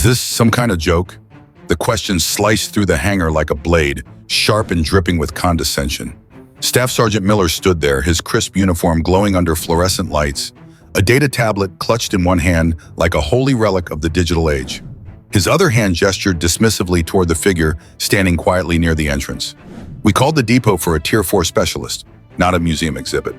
Is this some kind of joke? The question sliced through the hangar like a blade, sharp and dripping with condescension. Staff Sergeant Miller stood there, his crisp uniform glowing under fluorescent lights, a data tablet clutched in one hand like a holy relic of the digital age. His other hand gestured dismissively toward the figure standing quietly near the entrance. We called the depot for a Tier 4 specialist, not a museum exhibit.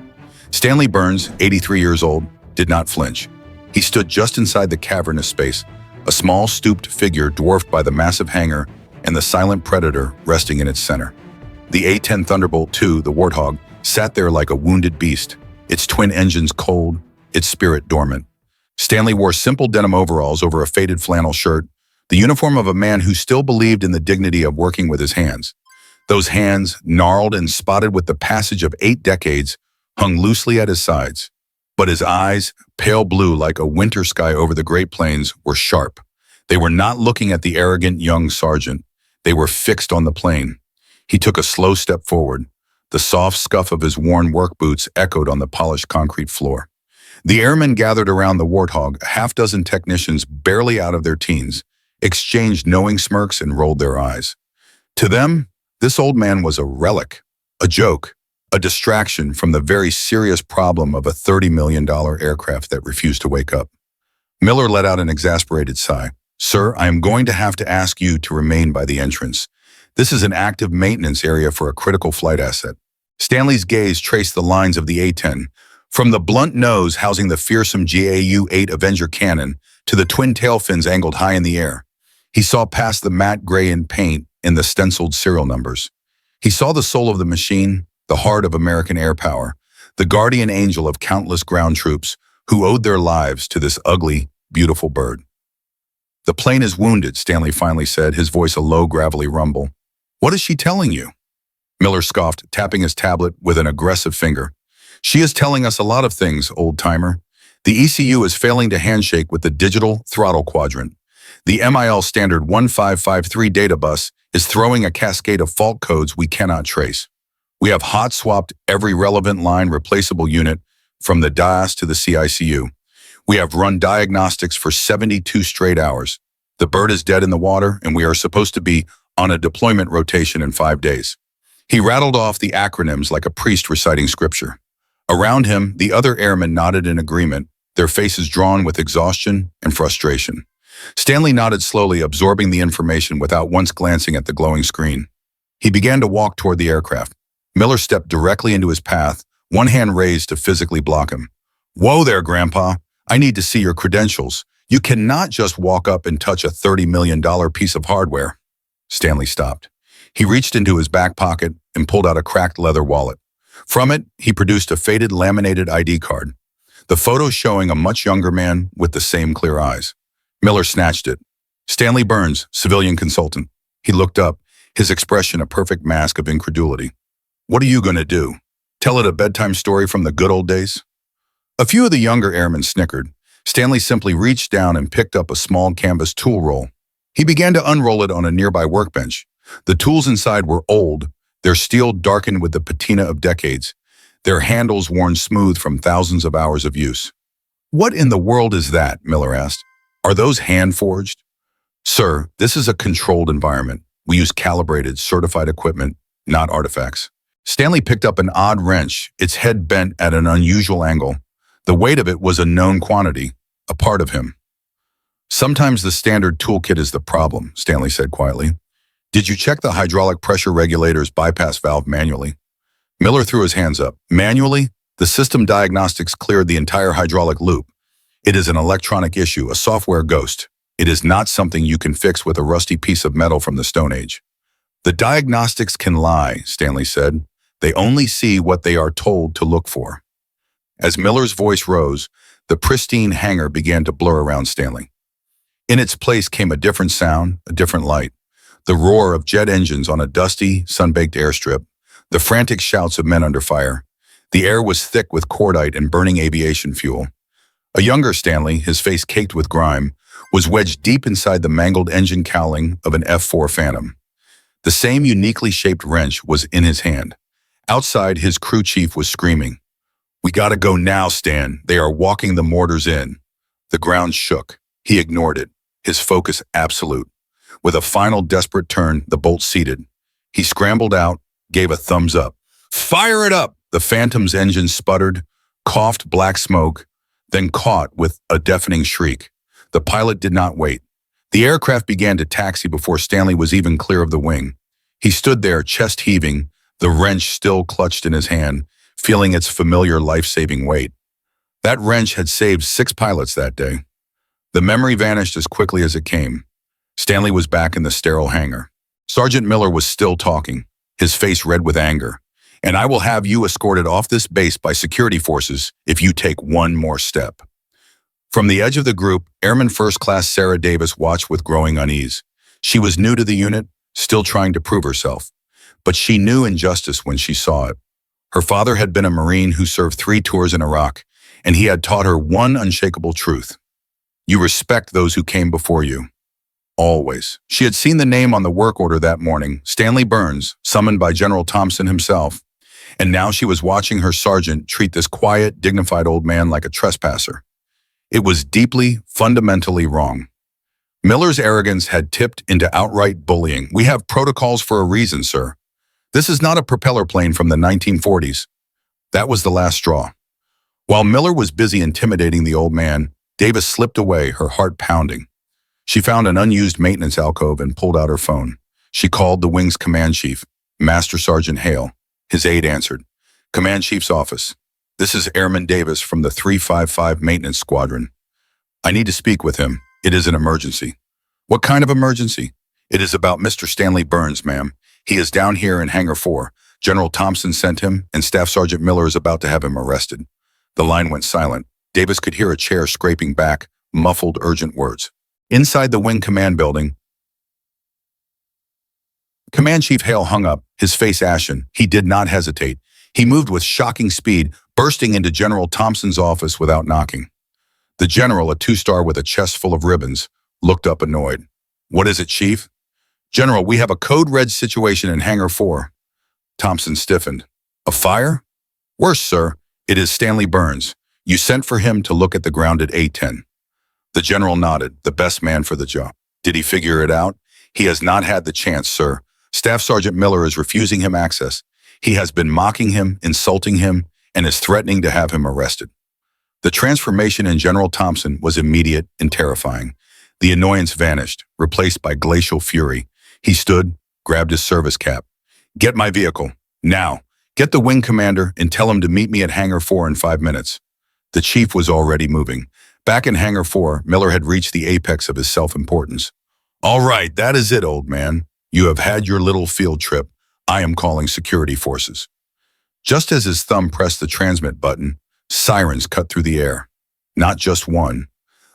Stanley Burns, 83 years old, did not flinch. He stood just inside the cavernous space, a small, stooped figure dwarfed by the massive hangar and the silent predator resting in its center. The A-10 Thunderbolt II, the Warthog, sat there like a wounded beast, its twin engines cold, its spirit dormant. Stanley wore simple denim overalls over a faded flannel shirt, the uniform of a man who still believed in the dignity of working with his hands. Those hands, gnarled and spotted with the passage of 8 decades, hung loosely at his sides. But his eyes, pale blue like a winter sky over the Great Plains, were sharp. They were not looking at the arrogant young sergeant. They were fixed on the plane. He took a slow step forward. The soft scuff of his worn work boots echoed on the polished concrete floor. The airmen gathered around the Warthog, a half-dozen technicians barely out of their teens, exchanged knowing smirks and rolled their eyes. To them, this old man was a relic, a joke, a distraction from the very serious problem of a $30 million aircraft that refused to wake up. Miller let out an exasperated sigh. "Sir, I am going to have to ask you to remain by the entrance. This is an active maintenance area for a critical flight asset." Stanley's gaze traced the lines of the A-10, from the blunt nose housing the fearsome GAU-8 Avenger cannon to the twin tail fins angled high in the air. He saw past the matte gray in paint and the stenciled serial numbers. He saw the soul of the machine, the heart of American air power, the guardian angel of countless ground troops who owed their lives to this ugly, beautiful bird. "The plane is wounded," Stanley finally said, his voice a low, gravelly rumble. "What is she telling you?" Miller scoffed, tapping his tablet with an aggressive finger. "She is telling us a lot of things, old-timer. The ECU is failing to handshake with the digital throttle quadrant. The MIL standard 1553 data bus is throwing a cascade of fault codes we cannot trace. We have hot-swapped every relevant line replaceable unit from the DIAS to the CICU. We have run diagnostics for 72 straight hours. The bird is dead in the water, and we are supposed to be on a deployment rotation in 5 days." He rattled off the acronyms like a priest reciting scripture. Around him, the other airmen nodded in agreement, their faces drawn with exhaustion and frustration. Stanley nodded slowly, absorbing the information without once glancing at the glowing screen. He began to walk toward the aircraft. Miller stepped directly into his path, one hand raised to physically block him. "Whoa there, Grandpa. I need to see your credentials. You cannot just walk up and touch a $30 million piece of hardware." Stanley stopped. He reached into his back pocket and pulled out a cracked leather wallet. From it, he produced a faded laminated ID card, the photo showing a much younger man with the same clear eyes. Miller snatched it. "Stanley Burns, civilian consultant." He looked up, his expression a perfect mask of incredulity. "What are you going to do? Tell it a bedtime story from the good old days?" A few of the younger airmen snickered. Stanley simply reached down and picked up a small canvas tool roll. He began to unroll it on a nearby workbench. The tools inside were old, their steel darkened with the patina of decades, their handles worn smooth from thousands of hours of use. "What in the world is that?" Miller asked. "Are those hand-forged?" "Sir, this is a controlled environment. We use calibrated, certified equipment, not artifacts." Stanley picked up an odd wrench, its head bent at an unusual angle. The weight of it was a known quantity, a part of him. "Sometimes the standard toolkit is the problem," Stanley said quietly. "Did you check the hydraulic pressure regulator's bypass valve manually?" Miller threw his hands up. "Manually? The system diagnostics cleared the entire hydraulic loop. It is an electronic issue, a software ghost. It is not something you can fix with a rusty piece of metal from the Stone Age." "The diagnostics can lie," Stanley said. "They only see what they are told to look for." As Miller's voice rose, the pristine hangar began to blur around Stanley. In its place came a different sound, a different light. The roar of jet engines on a dusty, sun-baked airstrip, the frantic shouts of men under fire. The air was thick with cordite and burning aviation fuel. A younger Stanley, his face caked with grime, was wedged deep inside the mangled engine cowling of an F-4 Phantom. The same uniquely shaped wrench was in his hand. Outside, his crew chief was screaming, "We gotta go now, Stan. They are walking the mortars in." The ground shook. He ignored it. his focus absolute. With a final desperate turn, the bolt seated. He scrambled out, gave a thumbs up. "Fire it up!" The Phantom's engine sputtered, coughed black smoke, then caught with a deafening shriek. The pilot did not wait. The aircraft began to taxi before Stanley was even clear of the wing. He stood there, chest heaving, the wrench still clutched in his hand, feeling its familiar life-saving weight. That wrench had saved 6 pilots that day. The memory vanished as quickly as it came. Stanley was back in the sterile hangar. Sergeant Miller was still talking, his face red with anger. "And I will have you escorted off this base by security forces if you take one more step." From the edge of the group, Airman First Class Sarah Davis watched with growing unease. She was new to the unit, still trying to prove herself. But she knew injustice when she saw it. Her father had been a Marine who served 3 tours in Iraq, and he had taught her one unshakable truth. You respect those who came before you. Always. She had seen the name on the work order that morning, Stanley Burns, summoned by General Thompson himself. And now she was watching her sergeant treat this quiet, dignified old man like a trespasser. It was deeply, fundamentally wrong. Miller's arrogance had tipped into outright bullying. "We have protocols for a reason, sir. This is not a propeller plane from the 1940s. That was the last straw. While Miller was busy intimidating the old man, Davis slipped away, her heart pounding. She found an unused maintenance alcove and pulled out her phone. She called the wing's command chief, Master Sergeant Hale. His aide answered. "Command Chief's office. This is Airman Davis from the 355 Maintenance Squadron. I need to speak with him. It is an emergency." "What kind of emergency?" "It is about Mr. Stanley Burns, ma'am. He is down here in Hangar 4. General Thompson sent him, and Staff Sergeant Miller is about to have him arrested." The line went silent. Davis could hear a chair scraping back, muffled, urgent words. Inside the wing command building, Command Chief Hale hung up, his face ashen. He did not hesitate. He moved with shocking speed, bursting into General Thompson's office without knocking. The general, a 2-star with a chest full of ribbons, looked up annoyed. "What is it, Chief?" "General, we have a code red situation in Hangar 4. Thompson stiffened. "A fire?" "Worse, sir. It is Stanley Burns. You sent for him to look at the grounded A-10. The general nodded, the best man for the job. "Did he figure it out?" "He has not had the chance, sir. Staff Sergeant Miller is refusing him access. He has been mocking him, insulting him, and is threatening to have him arrested." The transformation in General Thompson was immediate and terrifying. The annoyance vanished, replaced by glacial fury. He stood, grabbed his service cap. "Get my vehicle. Now. Get the wing commander and tell him to meet me at Hangar 4 in 5 minutes. The chief was already moving. Back in Hangar 4, Miller had reached the apex of his self-importance. "All right, that is it, old man. You have had your little field trip. I am calling security forces." Just as his thumb pressed the transmit button, sirens cut through the air. Not just one,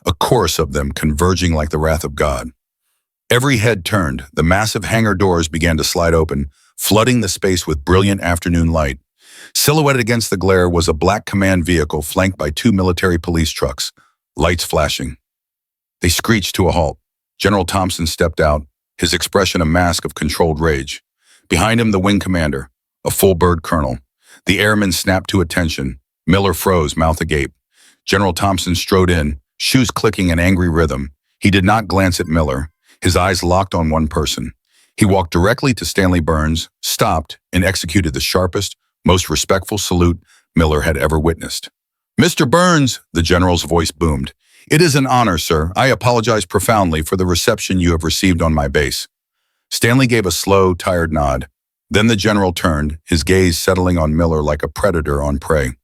a chorus of them converging like the wrath of God. Every head turned, the massive hangar doors began to slide open, flooding the space with brilliant afternoon light. Silhouetted against the glare was a black command vehicle flanked by 2 military police trucks, lights flashing. They screeched to a halt. General Thompson stepped out, his expression a mask of controlled rage. Behind him, the wing commander, a full-bird colonel. The airmen snapped to attention. Miller froze, mouth agape. General Thompson strode in, shoes clicking in angry rhythm. He did not glance at Miller. His eyes locked on one person. He walked directly to Stanley Burns, stopped, and executed the sharpest, most respectful salute Miller had ever witnessed. "Mr. Burns," the general's voice boomed. "It is an honor, sir. I apologize profoundly for the reception you have received on my base." Stanley gave a slow, tired nod. Then the general turned, his gaze settling on Miller like a predator on prey.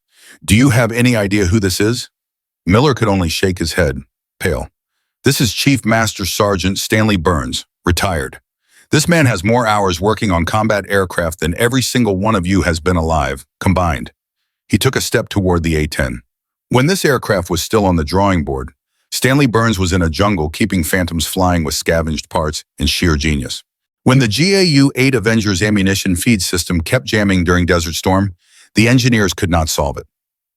"Do you have any idea who this is?" Miller could only shake his head, pale. "This is Chief Master Sergeant Stanley Burns, retired. This man has more hours working on combat aircraft than every single one of you has been alive, combined." He took a step toward the A-10. When this aircraft was still on the drawing board, Stanley Burns was in a jungle keeping Phantoms flying with scavenged parts and sheer genius. When the GAU-8 Avengers ammunition feed system kept jamming during Desert Storm, the engineers could not solve it.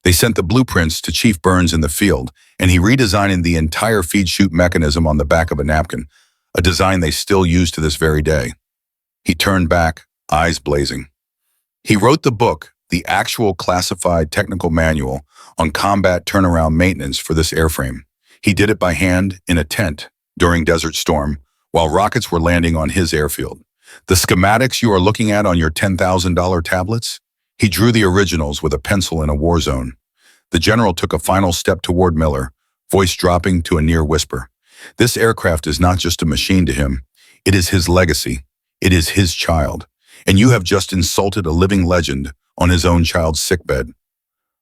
They sent the blueprints to Chief Burns in the field, and he redesigned the entire feed chute mechanism on the back of a napkin, a design they still use to this very day. He turned back, eyes blazing. He wrote the book, the actual classified technical manual on combat turnaround maintenance for this airframe. He did it by hand, in a tent, during Desert Storm, while rockets were landing on his airfield. The schematics you are looking at on your $10,000 tablets? He drew the originals with a pencil in a war zone. The general took a final step toward Miller, voice dropping to a near whisper. This aircraft is not just a machine to him. It is his legacy. It is his child. And you have just insulted a living legend on his own child's sickbed.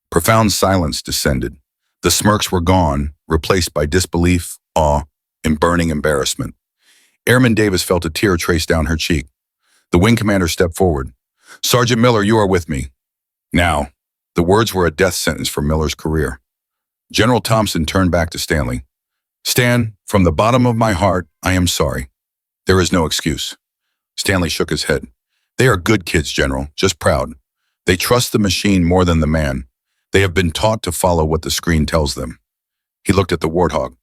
Profound silence descended. The smirks were gone, replaced by disbelief, awe, and burning embarrassment. Airman Davis felt a tear trace down her cheek. The wing commander stepped forward. "Sergeant Miller, you are with me." Now, the words were a death sentence for Miller's career. General Thompson turned back to Stanley. "Stan, from the bottom of my heart, I am sorry. There is no excuse." Stanley shook his head. "They are good kids, General, just proud. They trust the machine more than the man. They have been taught to follow what the screen tells them." He looked at the Warthog.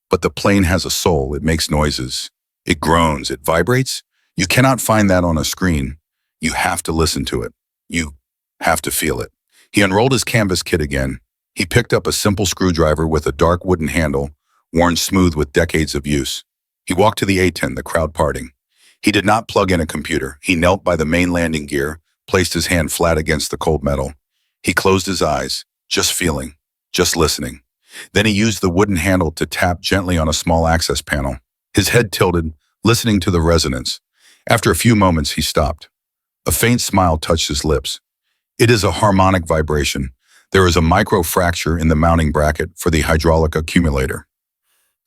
"But the plane has a soul. It makes noises. It groans. It vibrates. You cannot find that on a screen. You have to listen to it. You have to feel it." He unrolled his canvas kit again. He picked up a simple screwdriver with a dark wooden handle, worn smooth with decades of use. He walked to the A-10, the crowd parting. He did not plug in a computer. He knelt by the main landing gear, placed his hand flat against the cold metal. He closed his eyes, just feeling, just listening. Then he used the wooden handle to tap gently on a small access panel. His head tilted, listening to the resonance. After a few moments, he stopped. A faint smile touched his lips. It is a harmonic vibration. There is a micro fracture in the mounting bracket for the hydraulic accumulator.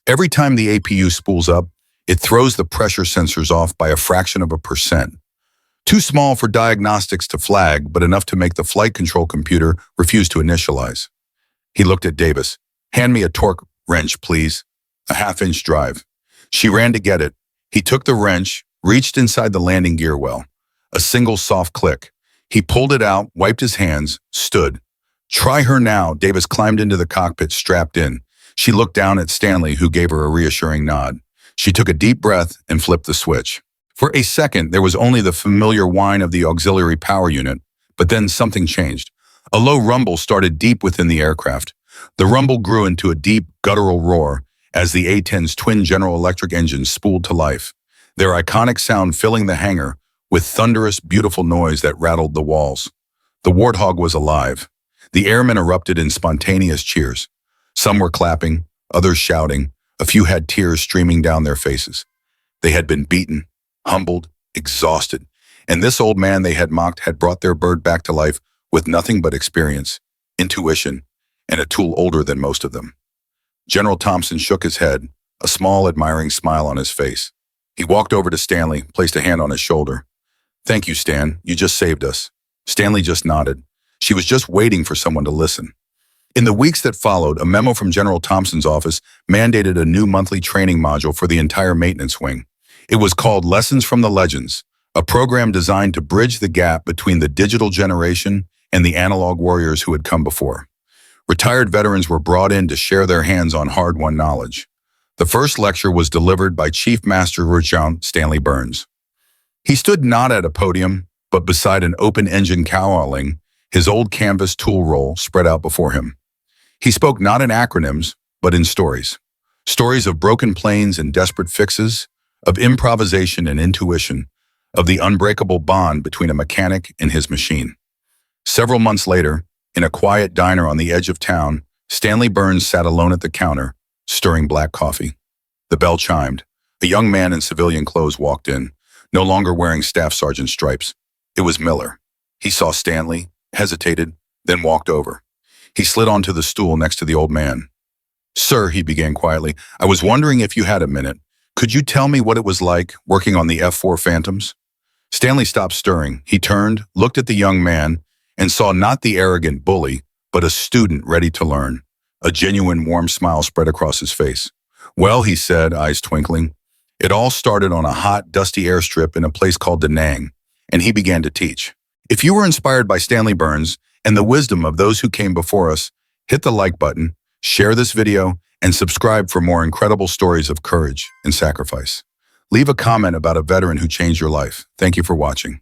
Every time the APU spools up, it throws the pressure sensors off by a fraction of a percent. Too small for diagnostics to flag, but enough to make the flight control computer refuse to initialize. He looked at Davis. "Hand me a torque wrench, please." A half-inch drive. She ran to get it. He took the wrench, reached inside the landing gear well. A single soft click. He pulled it out, wiped his hands, stood. "Try her now." Davis climbed into the cockpit, strapped in. She looked down at Stanley, who gave her a reassuring nod. She took a deep breath and flipped the switch. For a second, there was only the familiar whine of the auxiliary power unit, but then something changed. A low rumble started deep within the aircraft. The rumble grew into a deep, guttural roar as the A-10's twin General Electric engines spooled to life, their iconic sound filling the hangar with thunderous, beautiful noise that rattled the walls. The Warthog was alive. The airmen erupted in spontaneous cheers. Some were clapping, others shouting. A few had tears streaming down their faces. They had been beaten, humbled, exhausted, and this old man they had mocked had brought their bird back to life with nothing but experience, intuition, and a tool older than most of them. General Thompson shook his head, a small, admiring smile on his face. He walked over to Stanley, placed a hand on his shoulder. "Thank you, Stan. You just saved us." Stanley just nodded. She was just waiting for someone to listen. In the weeks that followed, a memo from General Thompson's office mandated a new monthly training module for the entire maintenance wing. It was called Lessons from the Legends, a program designed to bridge the gap between the digital generation and the analog warriors who had come before. Retired veterans were brought in to share their hands on hard-won knowledge. The first lecture was delivered by Chief Master Sergeant Stanley Burns. He stood not at a podium, but beside an open-engine cowling, his old canvas tool roll spread out before him. He spoke not in acronyms, but in stories. Stories of broken planes and desperate fixes, of improvisation and intuition, of the unbreakable bond between a mechanic and his machine. Several months later, in a quiet diner on the edge of town, Stanley Burns sat alone at the counter, stirring black coffee. The bell chimed. A young man in civilian clothes walked in, no longer wearing staff sergeant stripes. It was Miller. He saw Stanley, hesitated, then walked over. He slid onto the stool next to the old man. "Sir," he began quietly, "I was wondering if you had a minute. Could you tell me what it was like working on the F-4 Phantoms?" Stanley stopped stirring. He turned, looked at the young man, and saw not the arrogant bully, but a student ready to learn. A genuine warm smile spread across his face. "Well," he said, eyes twinkling, "it all started on a hot, dusty airstrip in a place called Da Nang, and he began to teach. If you were inspired by Stanley Burns and the wisdom of those who came before us, hit the like button, share this video, and subscribe for more incredible stories of courage and sacrifice. Leave a comment about a veteran who changed your life. Thank you for watching."